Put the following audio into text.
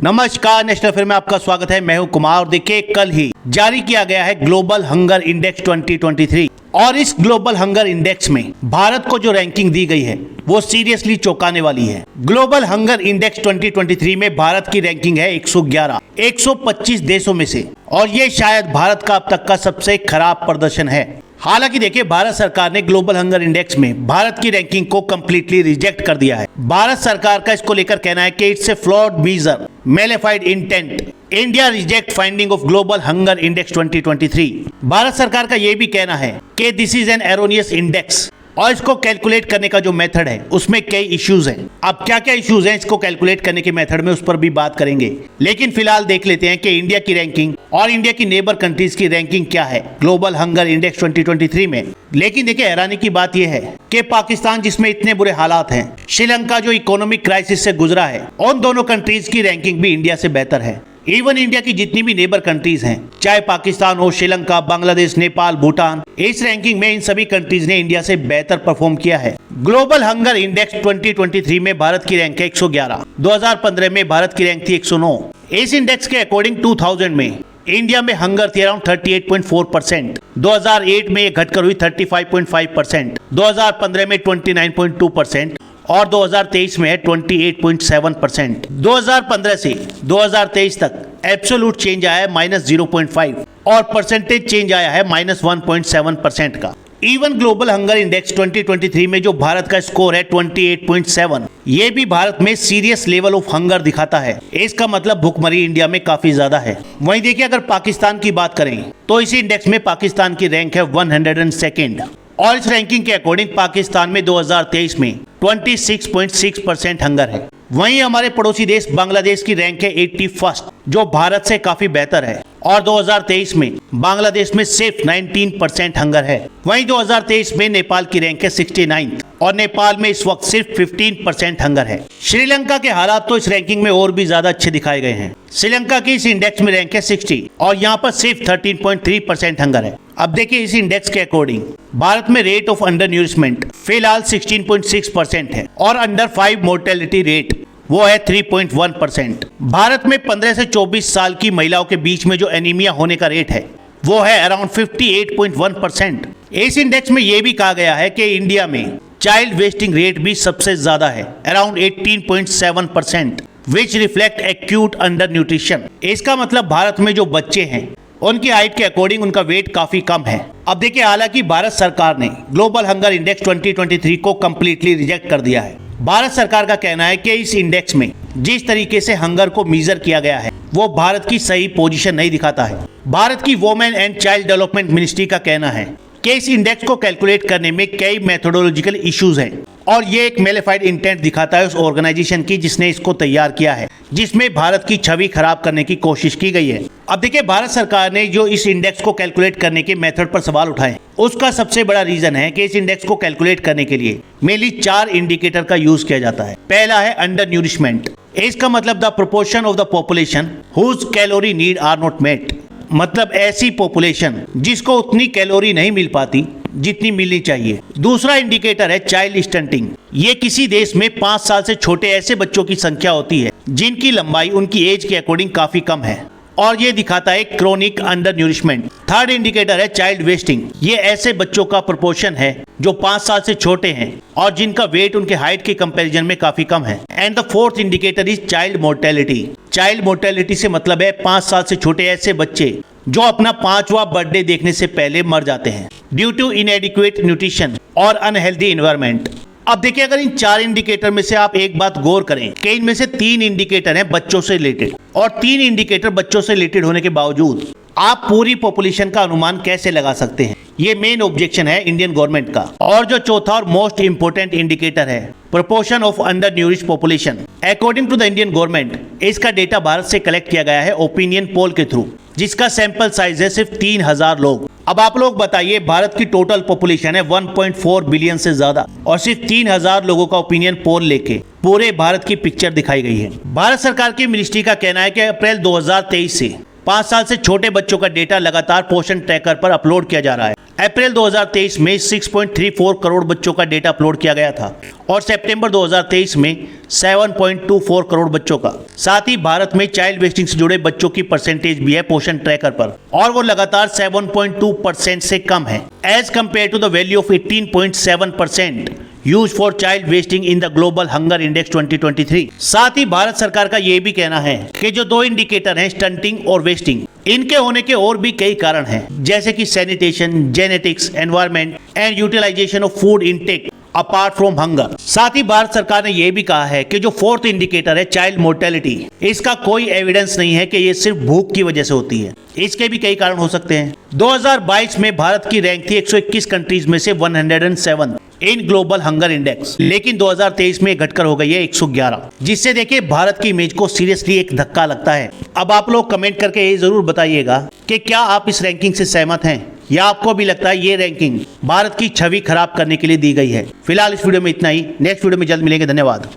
नमस्कार, national film में आपका स्वागत है। मैं हूं कुमार और देखिए कल ही जारी किया गया है ग्लोबल हंगर इंडेक्स 2023 और इस ग्लोबल हंगर इंडेक्स में भारत को जो रैंकिंग दी गई है वो सीरियसली चौंकाने वाली है। ग्लोबल हंगर इंडेक्स 2023 में भारत की रैंकिंग है 111 125 देशों में से, और ये शायद भारत का अब तक का सबसे खराब प्रदर्शन है। हालांकि देखिए, भारत सरकार ने ग्लोबल हंगर इंडेक्स में भारत की रैंकिंग को कंप्लीटली रिजेक्ट कर दिया है। भारत सरकार का इसको लेकर कहना है कि it's a flawed measure, malafide intent, India reject finding of Global hunger index 2023। भारत सरकार का यह भी कहना है कि this is an erroneous index और इसको कैलकुलेट करने का जो मेथड है उसमें कई इश्यूज हैं। अब क्या क्या इश्यूज हैं इसको कैलकुलेट करने के मेथड में, उस पर भी बात करेंगे। लेकिन फिलहाल देख लेते हैं कि इंडिया की रैंकिंग और इंडिया की नेबर कंट्रीज की रैंकिंग क्या है ग्लोबल हंगर इंडेक्स 2023 में। लेकिन देखिए, हैरानी की बात यह है कि पाकिस्तान जिसमें इतने बुरे हालात हैं, श्रीलंका जो इकोनॉमिक क्राइसिस से गुजरा है, उन दोनों कंट्रीज की रैंकिंग भी इंडिया से बेहतर है। इवन इंडिया की जितनी भी नेबर कंट्रीज हैं, चाहे पाकिस्तान हो, श्रीलंका, बांग्लादेश, नेपाल, भूटान, इस रैंकिंग में इन सभी कंट्रीज ने इंडिया से बेहतर परफॉर्म किया है। ग्लोबल हंगर इंडेक्स 2023 में भारत की रैंक है 111। 2015 में भारत की रैंक थी 109। इस इंडेक्स के अकॉर्डिंग 2000 में इंडिया में हंगर थी अराउंड 38.4%। 2008 में ये घटकर हुई 35.5%। 2015 में 29.2% और 2023 में है 28.7%। 2015 से 2023 तक एब्सोल्यूट चेंज आया है -0.5 और परसेंटेज चेंज आया है -1.7% का। इवन ग्लोबल हंगर इंडेक्स 2023 में जो भारत का स्कोर है 28.7, ये भी भारत में सीरियस लेवल ऑफ हंगर दिखाता है। इसका मतलब भुखमरी इंडिया में काफी ज्यादा है। वहीं देखिए, अगर पाकिस्तान की बात करें तो इस इंडेक्स में पाकिस्तान की रैंक है 102nd और इस रैंकिंग के अकॉर्डिंग पाकिस्तान में 2023 में 26.6% हंगर है। वहीं हमारे पड़ोसी देश बांग्लादेश की रैंक है 81st, जो भारत से काफी बेहतर है, और 2023 में बांग्लादेश में सिर्फ 19% हंगर है। वहीं 2023 में नेपाल की रैंक है 69th और नेपाल में इस वक्त सिर्फ 15% हंगर है। श्रीलंका के हालात तो इस रैंकिंग में और भी ज्यादा अच्छे दिखाए गए हैं। श्रीलंका की इस इंडेक्स में रैंक है 60 और यहाँ पर सिर्फ 13.3% हंगर है। अब देखिए, इस इंडेक्स के अकॉर्डिंग भारत में रेट ऑफ अंडर न्यूरिशमेंट फिलहाल 16.6% है और अंडर 5 मोर्टेलिटी रेट वो है 3.1%। भारत में 15 से 24 साल की महिलाओं के बीच में जो एनीमिया होने का रेट है वो है अराउंड 58.1%। इस इंडेक्स में ये भी कहा गया है कि इंडिया में चाइल्ड वेस्टिंग रेट भी सबसे ज्यादा है अराउंड 18.7%, विच रिफ्लेक्ट एक्यूट अंडर न्यूट्रिशन। इसका मतलब भारत में जो बच्चे हैं उनकी हाइट के अकॉर्डिंग उनका वेट काफी कम है। अब देखिए, हालांकि भारत सरकार ने ग्लोबल हंगर इंडेक्स 2023 को कंप्लीटली रिजेक्ट कर दिया है। भारत सरकार का कहना है कि इस इंडेक्स में जिस तरीके से हंगर को मेजर किया गया है वो भारत की सही पोजीशन नहीं दिखाता है। भारत की women and child development ministry का कहना है कि इस इंडेक्स को कैलकुलेट करने में कई मेथोडोलॉजिकल इश्यूज हैं और ये एक मैलिफाइड इंटेंट दिखाता है उस ऑर्गेनाइजेशन की जिसने इसको तैयार किया है, जिसमें भारत की छवि खराब करने की कोशिश की गई है। अब देखिए, भारत सरकार ने जो इस इंडेक्स को कैलकुलेट करने के मेथड पर सवाल उठाए, उसका सबसे बड़ा रीजन है कि इस इंडेक्स को कैलकुलेट करने के लिए मेनली 4 इंडिकेटर का यूज किया जाता है। पहला है अंडर न्यूरिशमेंट। इसका मतलब the proportion of the population whose calorie need are not met, मतलब ऐसी पॉपुलेशन जिसको उतनी कैलोरी नहीं मिल पाती जितनी मिलनी चाहिए। दूसरा इंडिकेटर है चाइल्ड स्टंटिंग। ये किसी देश में 5 साल से छोटे ऐसे बच्चों की संख्या होती है जिनकी लंबाई उनकी एज के अकॉर्डिंग काफी कम है और ये दिखाता है chronic under nourishment. Third indicator है चाइल्ड वेस्टिंग। ये ऐसे बच्चों का प्रोपोर्शन है जो 5 साल से छोटे हैं और जिनका वेट उनके हाइट के कंपैरिजन में काफी कम है। And the fourth indicator is child mortality. Child mortality से मतलब है 5 साल से छोटे ऐसे बच्चे जो अपना 5वां बर्थडे देखने से पहले मर जाते हैं ड्यू टू इनएडिक्वेट न्यूट्रिशन और अनहेल्दी एनवायरनमेंट। अब देखिए, अगर इन 4 इंडिकेटर में से आप एक बात गौर करें कि इनमें से 3 इंडिकेटर हैं बच्चों से रिलेटेड, और 3 इंडिकेटर बच्चों से रिलेटेड होने के बावजूद आप पूरी पॉपुलेशन का अनुमान कैसे लगा सकते हैं? ये मेन ऑब्जेक्शन है इंडियन गवर्नमेंट का। और जो चौथा और मोस्ट इंपोर्टेंट इंडिकेटर है proportion of undernourish population, according to the Indian government, इसका डेटा भारत से कलेक्ट किया गया है ओपिनियन पोल के थ्रू, जिसका सैंपल साइज है सिर्फ 3000 लोग। अब आप लोग बताइए, भारत की टोटल पॉपुलेशन है 1.4 बिलियन से ज्यादा और सिर्फ 3000 लोगों का ओपिनियन पोल लेके पूरे भारत की पिक्चर दिखाई गई है। भारत सरकार की मिनिस्ट्री का कहना है कि अप्रैल 2023 से 5 साल से छोटे बच्चों का डेटा लगातार पोषण ट्रैकर पर अपलोड किया जा रहा है। अप्रैल 2023 में 6.34 करोड़ बच्चों का डेटा अपलोड किया गया था और सितंबर 2023 में 7.24 करोड़ बच्चों का। साथ ही भारत में चाइल्ड वेस्टिंग से जुड़े बच्चों की परसेंटेज भी है पोषण ट्रैकर पर और वो लगातार 7.2% से कम है as compared to the value of 18.7% use for child wasting in the global hunger index 2023। साथ ही भारत सरकार का ये भी कहना है कि जो दो इंडिकेटर हैं स्टंटिंग और वेस्टिंग, इनके होने के और भी कई कारण हैं, जैसे कि sanitation, genetics, environment and utilization of food intake apart from hunger. साथ ही भारत सरकार ने यह भी कहा है कि जो फोर्थ इंडिकेटर है चाइल्ड मोर्टेलिटी, इसका कोई एविडेंस नहीं है कि ये सिर्फ भूख की वजह से होती है, इसके भी कई कारण हो सकते हैं। 2022 में भारत की रैंक थी 121 कंट्रीज में से 107 इन ग्लोबल हंगर इंडेक्स, लेकिन 2023 में घटकर हो गई है 111, जिससे देखिए भारत की इमेज को सीरियसली एक धक्का लगता है। अब आप लोग कमेंट करके ये जरूर बताइएगा कि क्या आप इस रैंकिंग से सहमत हैं या आपको भी लगता है ये रैंकिंग भारत की छवि खराब करने के लिए दी गई है। फिलहाल इस वीडियो में इतना ही, नेक्स्ट वीडियो में जल्द मिलेंगे। धन्यवाद।